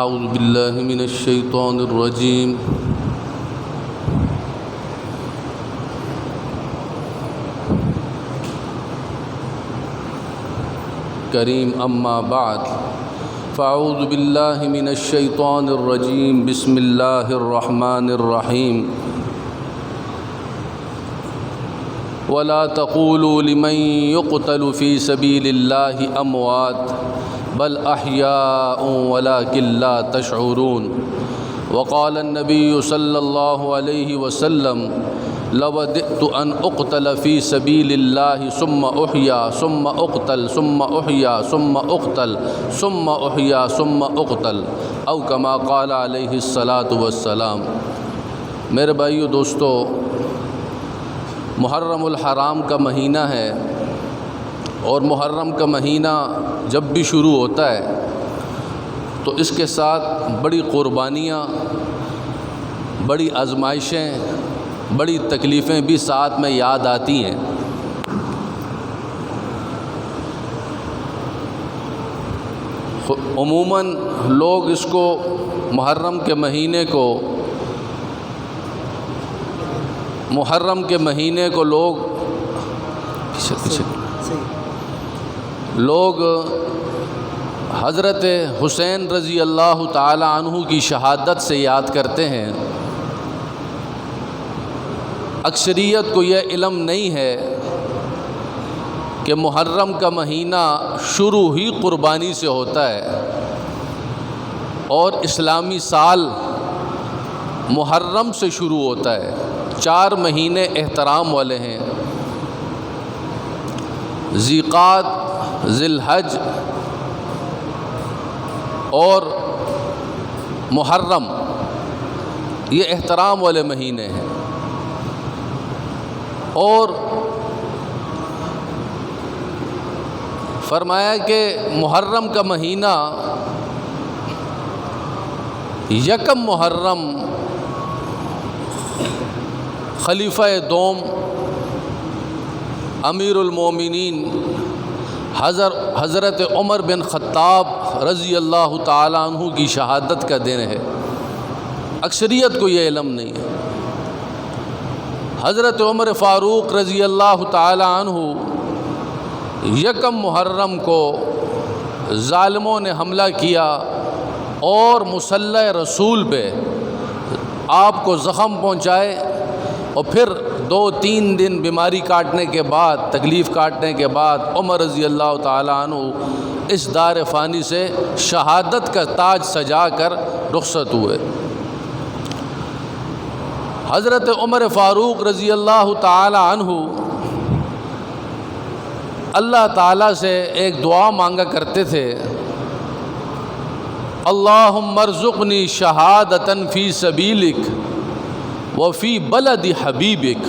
اعوذ باللہ من الشیطان الرجیم کریم اما بعد فاعوذ باللہ من الشیطان الرجیم بسم اللہ الرحمن الرحیم ولا تقولوا لمن يقتل في سبيل الله اموات بل احياء ولكن لا تشعرون وقال النبي صلى الله عليه وسلم لوددت ان اقتل في سبيل الله ثم احيا ثم اقتل ثم احيا ثم اقتل ثم احيا ثم اقتل او كما قال عليه الصلاة والسلام۔ میرے بھائیو دوستو، محرم الحرام کا مہینہ ہے، اور محرم کا مہینہ جب بھی شروع ہوتا ہے تو اس کے ساتھ بڑی قربانیاں، بڑی آزمائشیں، بڑی تکلیفیں بھی ساتھ میں یاد آتی ہیں۔ عموماً لوگ اس کو محرم کے مہینے کو لوگ حضرت حسین رضی اللہ تعالی عنہ کی شہادت سے یاد کرتے ہیں۔ اکثریت کو یہ علم نہیں ہے کہ محرم کا مہینہ شروع ہی قربانی سے ہوتا ہے، اور اسلامی سال محرم سے شروع ہوتا ہے۔ 4 مہینے احترام والے ہیں: ذی-قعدہ، ذی الحج اور محرم، یہ احترام والے مہینے ہیں۔ اور فرمایا کہ محرم کا مہینہ یکم محرم خلیفہ دوم امیر المومنین حضرت عمر بن خطاب رضی اللہ تعالی عنہ کی شہادت کا دن ہے۔ اکثریت کو یہ علم نہیں ہے۔ حضرت عمر فاروق رضی اللہ تعالی عنہ یکم محرم کو ظالموں نے حملہ کیا اور مصلی رسول پہ آپ کو زخم پہنچائے، اور پھر 2-3 دن بیماری کاٹنے کے بعد، تکلیف کاٹنے کے بعد عمر رضی اللہ تعالی عنہ اس دار فانی سے شہادت کا تاج سجا کر رخصت ہوئے۔ حضرت عمر فاروق رضی اللہ تعالی عنہ اللہ تعالیٰ سے ایک دعا مانگا کرتے تھے: اللہم ارزقنی شہادتاً فی سبیلک وفی بلد حبیبک۔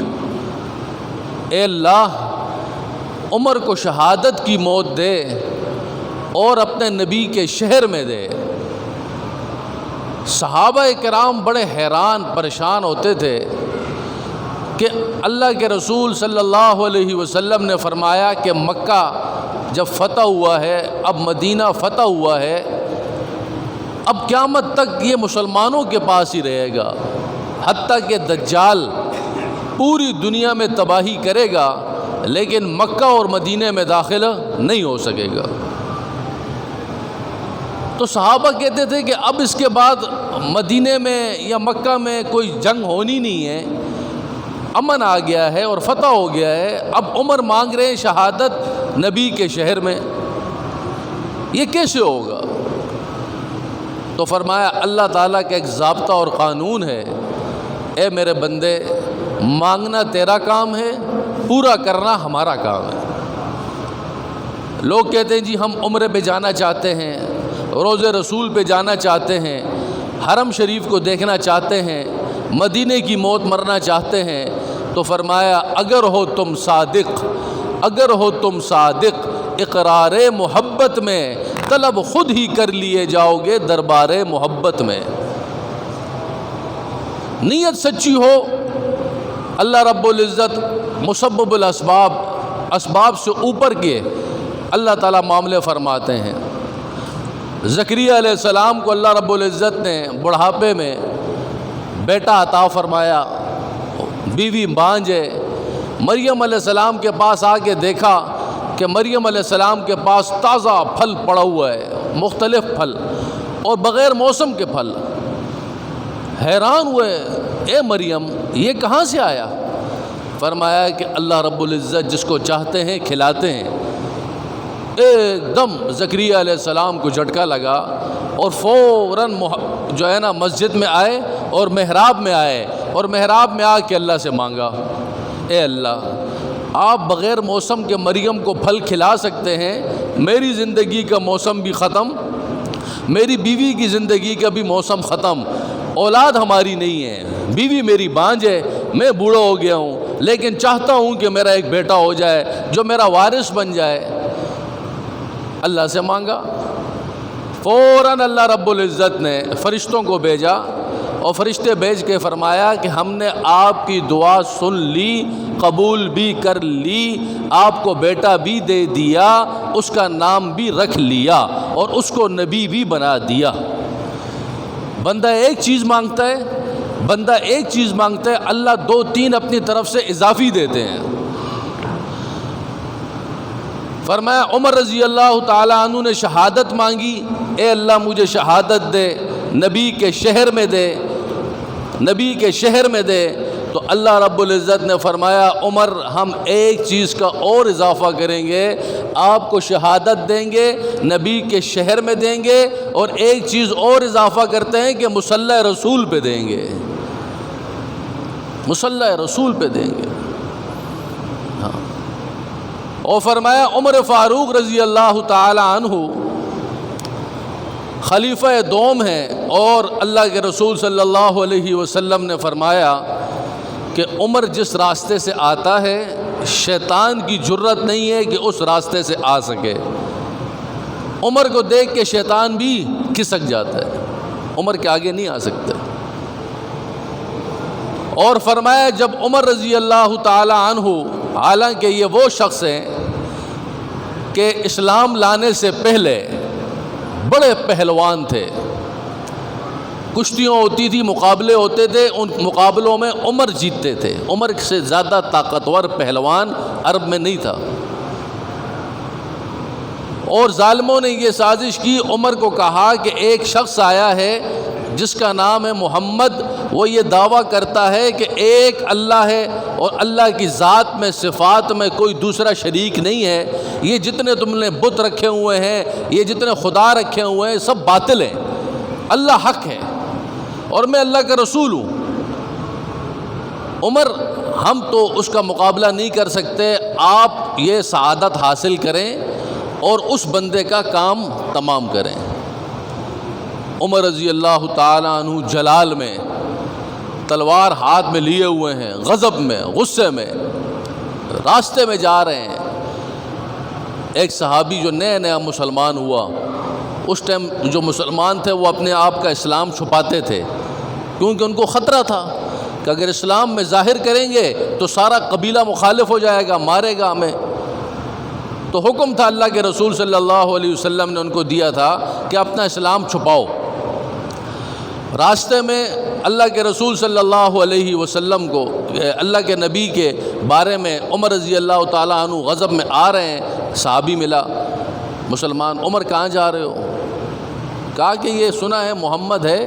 اے اللہ، عمر کو شہادت کی موت دے اور اپنے نبی کے شہر میں دے۔ صحابہ کرام بڑے حیران پریشان ہوتے تھے کہ اللہ کے رسول صلی اللہ علیہ وسلم نے فرمایا کہ مکہ جب فتح ہوا ہے، اب مدینہ فتح ہوا ہے، اب قیامت تک یہ مسلمانوں کے پاس ہی رہے گا، حتیٰ کہ دجال پوری دنیا میں تباہی کرے گا لیکن مکہ اور مدینہ میں داخل نہیں ہو سکے گا۔ تو صحابہ کہتے تھے کہ اب اس کے بعد مدینہ میں یا مکہ میں کوئی جنگ ہونی نہیں ہے، امن آ گیا ہے اور فتح ہو گیا ہے، اب عمر مانگ رہے ہیں شہادت نبی کے شہر میں، یہ کیسے ہوگا؟ تو فرمایا اللہ تعالیٰ کا ایک ضابطہ اور قانون ہے، اے میرے بندے، مانگنا تیرا کام ہے، پورا کرنا ہمارا کام ہے۔ لوگ کہتے ہیں جی ہم عمرے پہ جانا چاہتے ہیں، روضہ رسول پہ جانا چاہتے ہیں، حرم شریف کو دیکھنا چاہتے ہیں، مدینے کی موت مرنا چاہتے ہیں، تو فرمایا اگر ہو تم صادق اقرار محبت میں، طلب خود ہی کر لیے جاؤ گے دربار محبت میں۔ نیت سچی ہو، اللہ رب العزت مسبب الاسباب، اسباب سے اوپر کے اللہ تعالیٰ معاملے فرماتے ہیں۔ زکریا علیہ السلام کو اللہ رب العزت نے بڑھاپے میں بیٹا عطا فرمایا، بیوی بانجھ ہے۔ مریم علیہ السلام کے پاس آ کے دیکھا کہ مریم علیہ السلام کے پاس تازہ پھل پڑا ہوا ہے، مختلف پھل اور بغیر موسم کے پھل۔ حیران ہوئے، اے مریم یہ کہاں سے آیا؟ فرمایا کہ اللہ رب العزت جس کو چاہتے ہیں کھلاتے ہیں۔ ایک دم زکریا علیہ السلام کو جھٹکا لگا اور فوراً جو ہے نا مسجد میں آئے اور محراب میں آئے اور محراب میں آ کے اللہ سے مانگا، اے اللہ آپ بغیر موسم کے مریم کو پھل کھلا سکتے ہیں، میری زندگی کا موسم بھی ختم، میری بیوی کی زندگی کا بھی موسم ختم، اولاد ہماری نہیں ہے، بیوی میری بانجھ ہے، میں بوڑھا ہو گیا ہوں، لیکن چاہتا ہوں کہ میرا ایک بیٹا ہو جائے جو میرا وارث بن جائے۔ اللہ سے مانگا، فوراً اللہ رب العزت نے فرشتوں کو بھیجا اور فرشتے بھیج کے فرمایا کہ ہم نے آپ کی دعا سن لی، قبول بھی کر لی، آپ کو بیٹا بھی دے دیا، اس کا نام بھی رکھ لیا اور اس کو نبی بھی بنا دیا۔ بندہ ایک چیز مانگتا ہے، اللہ 2-3 اپنی طرف سے اضافی دیتے ہیں۔ فرمایا عمر رضی اللہ تعالیٰ عنہ نے شہادت مانگی، اے اللہ مجھے شہادت دے، نبی کے شہر میں دے، تو اللہ رب العزت نے فرمایا عمر ہم ایک چیز کا اور اضافہ کریں گے، آپ کو شہادت دیں گے، نبی کے شہر میں دیں گے، اور ایک چیز اور اضافہ کرتے ہیں کہ مصلی رسول پہ دیں گے، مصلی رسول پہ دیں گے۔ اور فرمایا عمر فاروق رضی اللہ تعالی عنہ خلیفہ دوم ہیں، اور اللہ کے رسول صلی اللہ علیہ وسلم نے فرمایا کہ عمر جس راستے سے آتا ہے شیطان کی جرت نہیں ہے کہ اس راستے سے آ سکے۔ عمر کو دیکھ کے شیطان بھی کھسک جاتا ہے، عمر کے آگے نہیں آ سکتا۔ اور فرمایا جب عمر رضی اللہ تعالی عنہ، حالانکہ یہ وہ شخص ہیں کہ اسلام لانے سے پہلے بڑے پہلوان تھے، کشتیاں ہوتی تھی، مقابلے ہوتے تھے، ان مقابلوں میں عمر جیتتے تھے، عمر سے زیادہ طاقتور پہلوان عرب میں نہیں تھا۔ اور ظالموں نے یہ سازش کی، عمر کو کہا کہ ایک شخص آیا ہے جس کا نام ہے محمد، وہ یہ دعویٰ کرتا ہے کہ ایک اللہ ہے اور اللہ کی ذات میں صفات میں کوئی دوسرا شریک نہیں ہے، یہ جتنے تم نے بت رکھے ہوئے ہیں، یہ جتنے خدا رکھے ہوئے ہیں سب باطل ہیں، اللہ حق ہے اور میں اللہ کا رسول ہوں۔ عمر ہم تو اس کا مقابلہ نہیں کر سکتے، آپ یہ سعادت حاصل کریں اور اس بندے کا کام تمام کریں۔ عمر رضی اللہ تعالیٰ عنہ جلال میں تلوار ہاتھ میں لیے ہوئے ہیں، غضب میں، غصے میں راستے میں جا رہے ہیں۔ ایک صحابی جو نیا مسلمان ہوا، اس ٹائم جو مسلمان تھے وہ اپنے آپ کا اسلام چھپاتے تھے، کیونکہ ان کو خطرہ تھا کہ اگر اسلام میں ظاہر کریں گے تو سارا قبیلہ مخالف ہو جائے گا، مارے گا ہمیں۔ تو حکم تھا اللہ کے رسول صلی اللہ علیہ وسلم نے ان کو دیا تھا کہ اپنا اسلام چھپاؤ۔ راستے میں اللہ کے رسول صلی اللہ علیہ وسلم کو، اللہ کے نبی کے بارے میں عمر رضی اللہ تعالیٰ عنہ غضب میں آ رہے ہیں، صحابی ملا مسلمان، عمر کہاں جا رہے ہو؟ کہا کہ یہ سنا ہے محمد ہے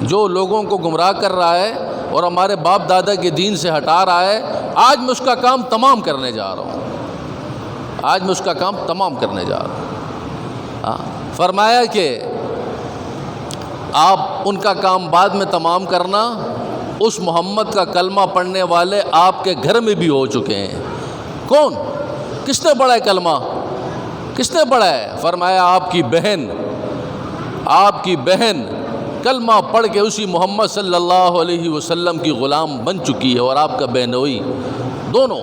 جو لوگوں کو گمراہ کر رہا ہے اور ہمارے باپ دادا کے دین سے ہٹا رہا ہے، آج میں اس کا کام تمام کرنے جا رہا ہوں، فرمایا کہ آپ ان کا کام بعد میں تمام کرنا، اس محمد کا کلمہ پڑھنے والے آپ کے گھر میں بھی ہو چکے ہیں۔ کون؟ کس نے پڑھا ہے کلمہ؟ کس نے پڑھا ہے؟ فرمایا آپ کی بہن کلمہ پڑھ کے اسی محمد صلی اللہ علیہ وسلم کی غلام بن چکی ہے، اور آپ کا بہنوئی دونوں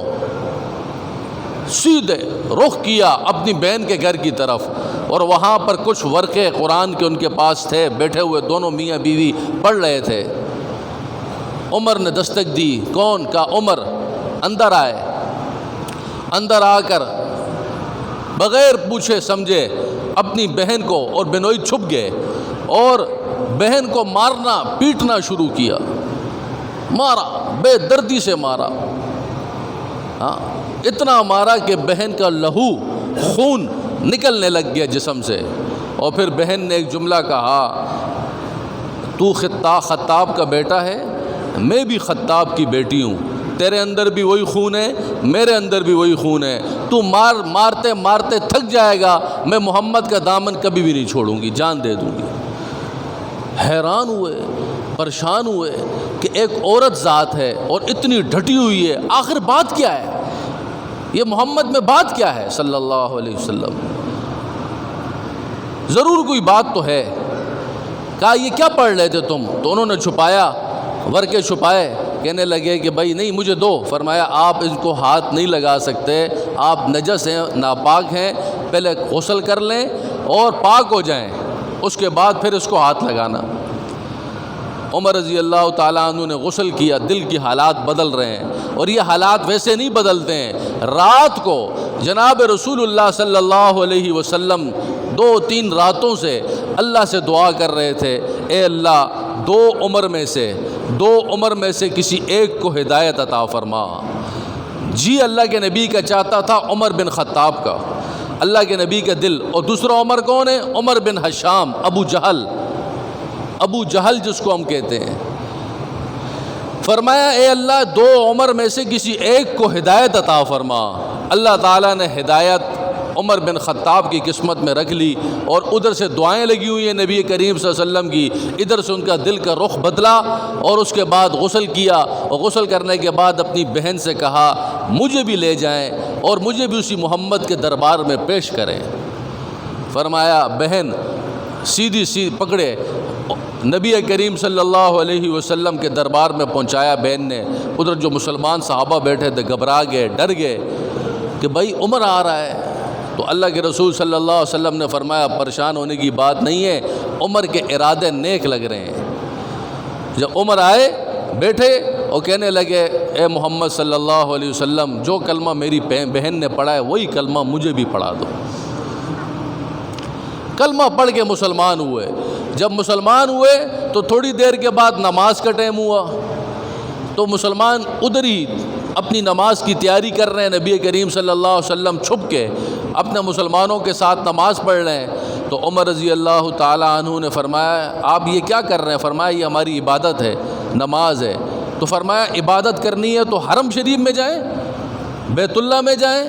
سیدھے رخ کیا اپنی بہن کے گھر کی طرف، اور وہاں پر کچھ ورقے قرآن کے ان کے پاس تھے، بیٹھے ہوئے دونوں میاں بیوی پڑھ رہے تھے۔ عمر نے دستک دی، کون؟ کا عمر اندر آئے، اندر آ کر بغیر پوچھے سمجھے اپنی بہن کو اور بنوئی چھپ گئے اور بہن کو مارنا پیٹنا شروع کیا، مارا، بے دردی سے مارا، اتنا مارا کہ بہن کا لہو خون نکلنے لگ گیا جسم سے۔ اور پھر بہن نے ایک جملہ کہا، تو خطاب کا بیٹا ہے، میں بھی خطاب کی بیٹی ہوں، تیرے اندر بھی وہی خون ہے، میرے اندر بھی وہی خون ہے، تو مارتے مارتے تھک جائے گا، میں محمد کا دامن کبھی بھی نہیں چھوڑوں گی، جان دے دوں گی۔ حیران ہوئے، پریشان ہوئے کہ ایک عورت ذات ہے اور اتنی ڈھٹی ہوئی ہے، آخر بات کیا ہے، یہ محمد میں بات کیا ہے صلی اللہ علیہ وسلم، ضرور کوئی بات تو ہے۔ کہا یہ کیا پڑھ رہے تھے تم؟ تو انہوں نے چھپایا، ورقے چھپائے، کہنے لگے کہ بھائی نہیں مجھے دو۔ فرمایا آپ اس کو ہاتھ نہیں لگا سکتے، آپ نجس ہیں، ناپاک ہیں، پہلے غسل کر لیں اور پاک ہو جائیں، اس کے بعد پھر اس کو ہاتھ لگانا۔ عمر رضی اللہ تعالیٰ عنہ نے غسل کیا، دل کی حالات بدل رہے ہیں، اور یہ حالات ویسے نہیں بدلتے ہیں۔ رات کو جناب رسول اللہ صلی اللہ علیہ وسلم 2-3 راتوں سے اللہ سے دعا کر رہے تھے، اے اللہ دو عمر میں سے کسی ایک کو ہدایت عطا فرما۔ جی اللہ کے نبی کا چاہتا تھا عمر بن خطاب کا، اللہ کے نبی کا دل۔ اور دوسرا عمر کون ہے؟ عمر بن حشام، ابو جہل جس کو ہم کہتے ہیں۔ فرمایا اے اللہ 2 عمر میں سے کسی ایک کو ہدایت عطا فرما۔ اللہ تعالیٰ نے ہدایت عمر بن خطاب کی قسمت میں رکھ لی، اور ادھر سے دعائیں لگی ہوئی ہیں نبی کریم صلی اللہ علیہ وسلم کی، ادھر سے ان کا دل کا رخ بدلا، اور اس کے بعد غسل کیا، اور غسل کرنے کے بعد اپنی بہن سے کہا مجھے بھی لے جائیں اور مجھے بھی اسی محمد کے دربار میں پیش کریں۔ فرمایا بہن سیدھی پکڑے، نبی کریم صلی اللہ علیہ وسلم کے دربار میں پہنچایا بہن نے۔ ادھر جو مسلمان صحابہ بیٹھے تھے گھبرا گئے، ڈر گئے کہ بھائی عمر آ رہا ہے۔ تو اللہ کے رسول صلی اللہ علیہ وسلم نے فرمایا پریشان ہونے کی بات نہیں ہے، عمر کے ارادے نیک لگ رہے ہیں۔ جب عمر آئے بیٹھے اور کہنے لگے اے محمد صلی اللہ علیہ وسلم جو کلمہ میری بہن نے پڑھا ہے وہی کلمہ مجھے بھی پڑھا دو۔ کلمہ پڑھ کے مسلمان ہوئے۔ جب مسلمان ہوئے تو تھوڑی دیر کے بعد نماز کا ٹائم ہوا، تو مسلمان ادھر ہی اپنی نماز کی تیاری کر رہے ہیں، نبی کریم صلی اللہ علیہ وسلم چھپ کے اپنے مسلمانوں کے ساتھ نماز پڑھ رہے ہیں۔ تو عمر رضی اللہ تعالیٰ عنہ نے فرمایا آپ یہ کیا کر رہے ہیں؟ فرمایا یہ ہماری عبادت ہے، نماز ہے۔ تو فرمایا عبادت کرنی ہے تو حرم شریف میں جائیں، بیت اللہ میں جائیں۔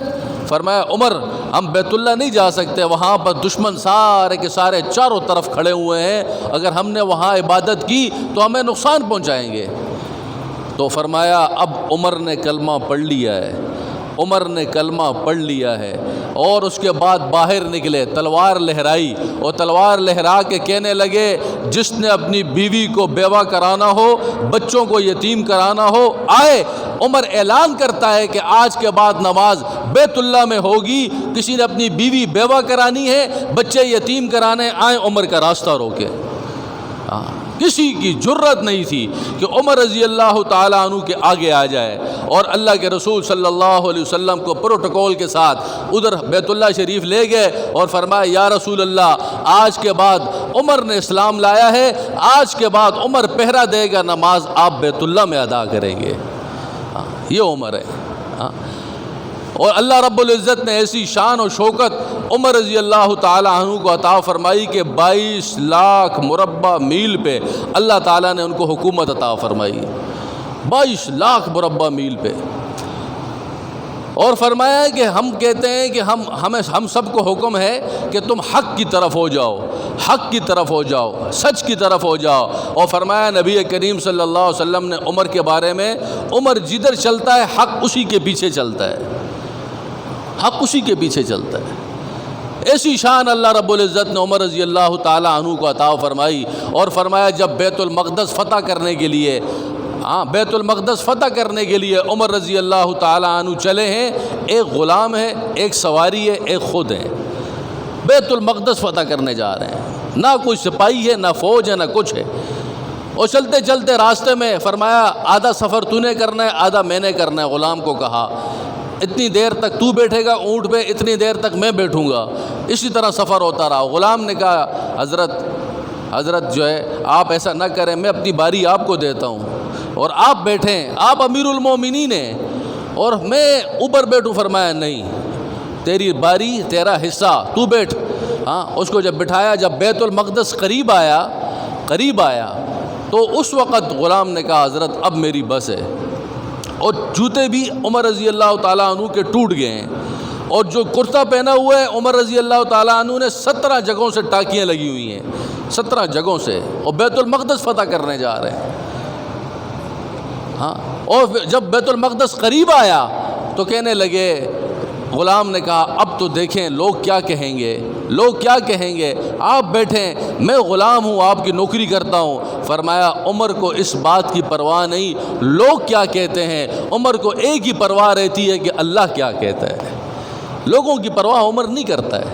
فرمایا عمر ہم بیت اللہ نہیں جا سکتے، وہاں پر دشمن سارے کے سارے چاروں طرف کھڑے ہوئے ہیں، اگر ہم نے وہاں عبادت کی تو ہمیں نقصان پہنچائیں گے۔ تو فرمایا اب عمر نے کلمہ پڑھ لیا ہے، عمر نے کلمہ پڑھ لیا ہے، اور اس کے بعد باہر نکلے، تلوار لہرائی، اور تلوار لہرا کے کہنے لگے جس نے اپنی بیوی کو بیوہ کرانا ہو، بچوں کو یتیم کرانا ہو آئے۔ عمر اعلان کرتا ہے کہ آج کے بعد نماز بیت اللہ میں ہوگی، کسی نے اپنی بیوی بیوہ کرانی ہے، بچے یتیم کرانے آئیں، عمر کا راستہ روکے۔ کسی کی جرت نہیں تھی کہ عمر رضی اللہ تعالیٰ عنہ کے آگے آ جائے، اور اللہ کے رسول صلی اللہ علیہ وسلم کو پروٹوکول کے ساتھ ادھر بیت اللہ شریف لے گئے اور فرمایا یا رسول اللہ آج کے بعد عمر نے اسلام لایا ہے، آج کے بعد عمر پہرا دے گا، نماز آپ بیت اللہ میں ادا کریں گے۔ یہ عمر ہے۔ اور اللہ رب العزت نے ایسی شان و شوکت عمر رضی اللہ تعالیٰ عنہ کو عطا فرمائی کہ 22 لاکھ مربع میل پہ اللہ تعالیٰ نے ان کو حکومت عطا فرمائی، 22 لاکھ مربع میل پہ۔ اور فرمایا ہے کہ ہم کہتے ہیں کہ ہم سب کو حکم ہے کہ تم حق کی طرف ہو جاؤ، حق کی طرف ہو جاؤ، سچ کی طرف ہو جاؤ۔ اور فرمایا نبی کریم صلی اللہ علیہ وسلم نے عمر کے بارے میں، عمر جدھر چلتا ہے حق اسی کے پیچھے چلتا ہے، حق اسی کے پیچھے چلتا ہے۔ ایسی شان اللہ رب العزت نے عمر رضی اللہ تعالیٰ عنہ کو عطا فرمائی۔ اور فرمایا جب بیت المقدس فتح کرنے کے لیے، بیت المقدس فتح کرنے کے لیے عمر رضی اللہ تعالیٰ عنہ چلے ہیں، ایک غلام ہے، ایک سواری ہے، ایک خود ہے، بیت المقدس فتح کرنے جا رہے ہیں، نہ کوئی سپاہی ہے، نہ فوج ہے، نہ کچھ ہے۔ اور چلتے چلتے راستے میں فرمایا آدھا سفر تو نے کرنا ہے، آدھا میں نے کرنا ہے، غلام کو کہا اتنی دیر تک تو بیٹھے گا اونٹ پہ، اتنی دیر تک میں بیٹھوں گا، اسی طرح سفر ہوتا رہا۔ غلام نے کہا حضرت جو ہے آپ ایسا نہ کریں، میں اپنی باری آپ کو دیتا ہوں اور آپ بیٹھیں، آپ امیر المومنین ہیں اور میں اوپر بیٹھوں۔ فرمایا نہیں، تیری باری، تیرا حصہ، تو بیٹھ۔ ہاں، اس کو جب بٹھایا، جب بیت المقدس قریب آیا تو اس وقت غلام نے کہا حضرت اب میری بس ہے، اور جوتے بھی عمر رضی اللہ تعالیٰ عنہ کے ٹوٹ گئے ہیں، اور جو کرتا پہنا ہوا ہے عمر رضی اللہ تعالیٰ عنہ نے 17 جگہوں سے ٹاکیاں لگی ہوئی ہیں، 17 جگہوں سے، اور بیت المقدس فتح کرنے جا رہے ہیں۔ ہاں، اور جب بیت المقدس قریب آیا تو کہنے لگے، غلام نے کہا اب تو دیکھیں لوگ کیا کہیں گے، آپ بیٹھیں، میں غلام ہوں، آپ کی نوکری کرتا ہوں۔ فرمایا عمر کو اس بات کی پرواہ نہیں لوگ کیا کہتے ہیں، عمر کو ایک ہی پرواہ رہتی ہے کہ اللہ کیا کہتا ہے۔ لوگوں کی پرواہ عمر نہیں کرتا ہے،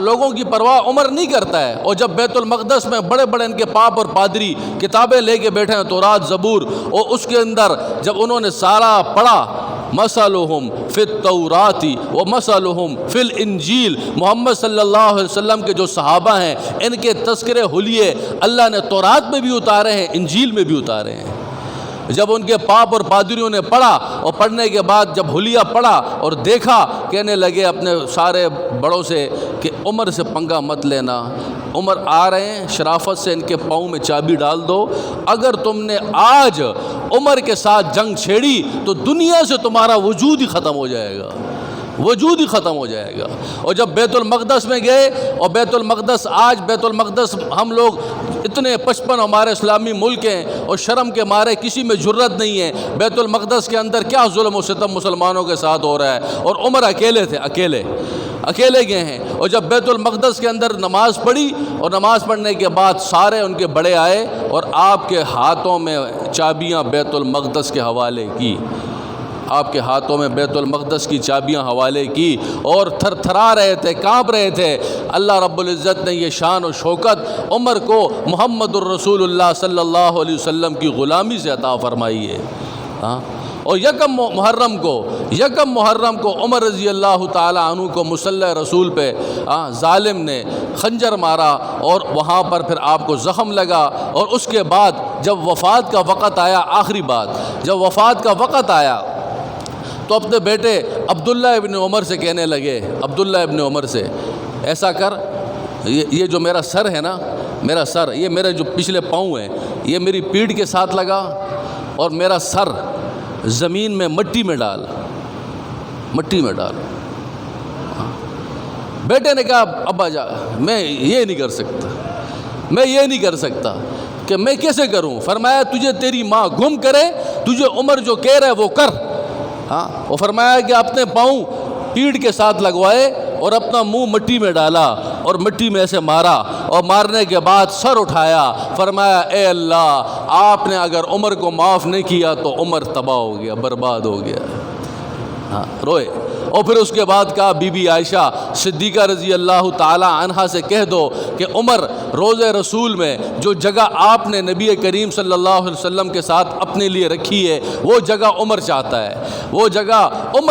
لوگوں کی پرواہ عمر نہیں کرتا ہے۔ اور جب بیت المقدس میں بڑے بڑے ان کے پاپ اور پادری کتابیں لے کے بیٹھے ہیں، تورات، زبور، اور اس کے اندر جب انہوں نے سارا پڑھا، مثلہم فی التوراۃ و مثلہم فی الانجیل، محمد صلی اللہ علیہ وسلم کے جو صحابہ ہیں ان کے تذکرے حلیے اللہ نے تورات میں بھی اتارے ہیں، انجیل میں بھی اتارے ہیں۔ جب ان کے پاپ اور پادریوں نے پڑھا، اور پڑھنے کے بعد جب حلیہ پڑھا اور دیکھا، کہنے لگے اپنے سارے بڑوں سے کہ عمر سے پنگا مت لینا، عمر آ رہے ہیں، شرافت سے ان کے پاؤں میں چابی ڈال دو، اگر تم نے آج عمر کے ساتھ جنگ چھیڑی تو دنیا سے تمہارا وجود ہی ختم ہو جائے گا، وجود ہی ختم ہو جائے گا۔ اور جب بیت المقدس میں گئے، اور بیت المقدس ہم لوگ اتنے 55 ہمارے اسلامی ملک ہیں، اور شرم کے مارے کسی میں جرت نہیں ہے، بیت المقدس کے اندر کیا ظلم و ستم مسلمانوں کے ساتھ ہو رہا ہے، اور عمر اکیلے تھے، اکیلے گئے ہیں۔ اور جب بیت المقدس کے اندر نماز پڑھی، اور نماز پڑھنے کے بعد سارے ان کے بڑے آئے اور آپ کے ہاتھوں میں چابیاں بیت المقدس کے حوالے کی، آپ کے ہاتھوں میں بیت المقدس کی چابیاں حوالے کی، اور تھر تھرا رہے تھے، کانپ رہے تھے۔ اللہ رب العزت نے یہ شان و شوکت عمر کو محمد الرسول اللہ صلی اللہ علیہ وسلم کی غلامی سے عطا فرمائی ہے۔ اور یکم محرم کو عمر رضی اللہ تعالی عنہ کو مصلی رسول پہ ظالم نے خنجر مارا، اور وہاں پر پھر آپ کو زخم لگا، اور اس کے بعد جب وفات کا وقت آیا، آخری بات، جب وفات کا وقت آیا تو اپنے بیٹے عبداللہ ابن عمر سے کہنے لگے، عبداللہ ابن عمر سے، ایسا کر، یہ جو میرا سر ہے نا، میرا سر، یہ میرے جو پچھلے پاؤں ہیں، یہ میری پیٹھ کے ساتھ لگا، اور میرا سر زمین میں مٹی میں ڈال۔ بیٹے نے کہا ابا جا میں یہ نہیں کر سکتا کہ میں کیسے کروں؟ فرمایا تجھے تیری ماں گم کرے، تجھے عمر جو کہہ رہا ہے وہ کر۔ وہ فرمایا کہ اپنے پاؤں پیڑھ کے ساتھ لگوائے اور اپنا منہ مٹی میں ڈالا اور مٹی میں ایسے مارا، اور مارنے کے بعد سر اٹھایا، فرمایا اے اللہ، آپ نے اگر عمر کو معاف نہیں کیا تو عمر تباہ ہو گیا، برباد ہو گیا۔ روئے، اور پھر اس کے بعد کہا بی بی عائشہ صدیقہ رضی اللہ تعالی عنہا سے کہہ دو کہ عمر روضہ رسول میں جو جگہ آپ نے نبی کریم صلی اللہ علیہ وسلم کے ساتھ اپنے لیے رکھی ہے، وہ جگہ عمر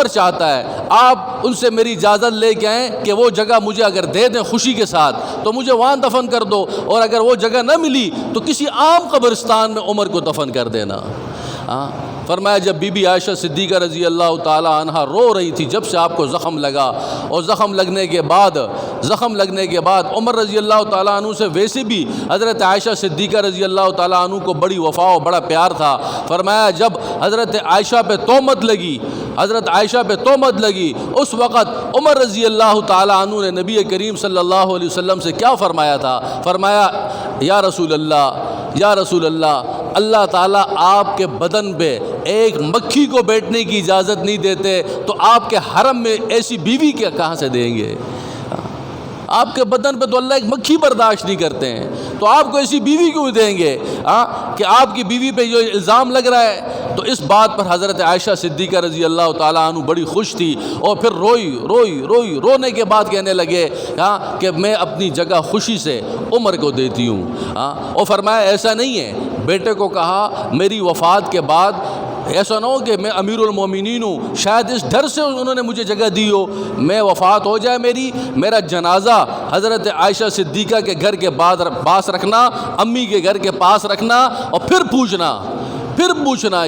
چاہتا ہے، آپ ان سے میری اجازت لے کے آئیں کہ وہ جگہ مجھے اگر دے دیں خوشی کے ساتھ تو مجھے وہاں دفن کر دو، اور اگر وہ جگہ نہ ملی تو کسی عام قبرستان میں عمر کو دفن کر دینا۔ فرمایا جب بی بی عائشہ صدیقہ رضی اللہ تعالی عنہا رو رہی تھی جب سے آپ کو زخم لگا، اور زخم لگنے کے بعد عمر رضی اللہ تعالیٰ عنہ سے ویسے بھی حضرت عائشہ صدیقہ رضی اللہ تعالیٰ عنہ کو بڑی وفا و بڑا پیار تھا۔ فرمایا جب حضرت عائشہ پہ تہمت لگی اس وقت عمر رضی اللہ تعالیٰ عنہ نے نبی کریم صلی اللہ علیہ وسلم سے کیا فرمایا تھا؟ فرمایا یا رسول اللہ، اللہ تعالیٰ آپ کے بدن پہ ایک مکھی کو بیٹھنے کی اجازت نہیں دیتے تو آپ کے حرم میں ایسی بیوی کہاں سے دیں گے؟ آپ کے بدن پہ تو اللہ ایک مکھی برداشت نہیں کرتے ہیں، تو آپ کو ایسی بیوی کیوں دیں گے کہ آپ کی بیوی پہ جو الزام لگ رہا ہے؟ تو اس بات پر حضرت عائشہ صدیقہ رضی اللہ تعالیٰ عنہ بڑی خوش تھی، اور پھر رونے کے بعد کہنے لگے کہ میں اپنی جگہ خوشی سے عمر کو دیتی ہوں۔ اور فرمایا ایسا نہیں ہے، بیٹے کو کہا میری وفات کے بعد ایسا نہ ہو کہ میں امیر المومنین ہوں، شاید اس ڈر سے انہوں نے مجھے جگہ دی ہو، میں وفات ہو جائے میرا جنازہ حضرت عائشہ صدیقہ کے گھر کے پاس رکھنا، امی کے گھر کے پاس رکھنا، اور پھر پوچھنا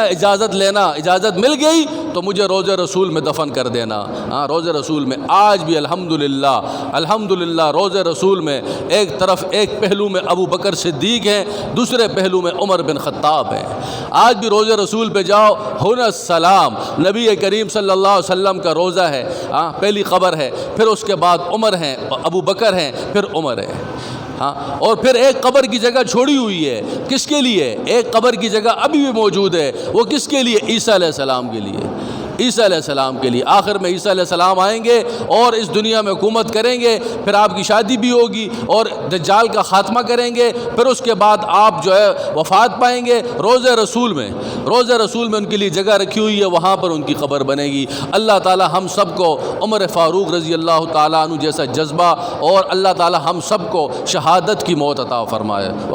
اجازت لینا، اجازت مل گئی تو مجھے روضہ رسول میں دفن کر دینا۔ ہاں، روضہ رسول میں آج بھی الحمدللہ روضہ رسول میں ایک طرف ایک پہلو میں ابو بکر صدیق ہیں، دوسرے پہلو میں عمر بن خطاب ہیں۔ آج بھی روضہ رسول پہ جاؤ، ہنا السلام، نبی کریم صلی اللہ علیہ وسلم کا روضہ ہے، پہلی قبر ہے، پھر اس کے بعد عمر ہیں، ابو بکر ہیں، پھر عمر ہے۔ ہاں، اور پھر ایک قبر کی جگہ چھوڑی ہوئی ہے، کس کے لیے؟ ایک قبر کی جگہ ابھی بھی موجود ہے، وہ کس کے لیے؟ عیسیٰ علیہ السلام کے لیے، عیسیٰ علیہ السلام کے لیے۔ آخر میں عیسیٰ علیہ السلام آئیں گے اور اس دنیا میں حکومت کریں گے، پھر آپ کی شادی بھی ہوگی اور دجال کا خاتمہ کریں گے، پھر اس کے بعد آپ جو ہے وفات پائیں گے۔ روضہ رسول میں ان کے لیے جگہ رکھی ہوئی ہے، وہاں پر ان کی قبر بنے گی۔ اللہ تعالی ہم سب کو عمر فاروق رضی اللہ تعالیٰ عنہ جیسا جذبہ، اور اللہ تعالی ہم سب کو شہادت کی موت عطا فرمائے۔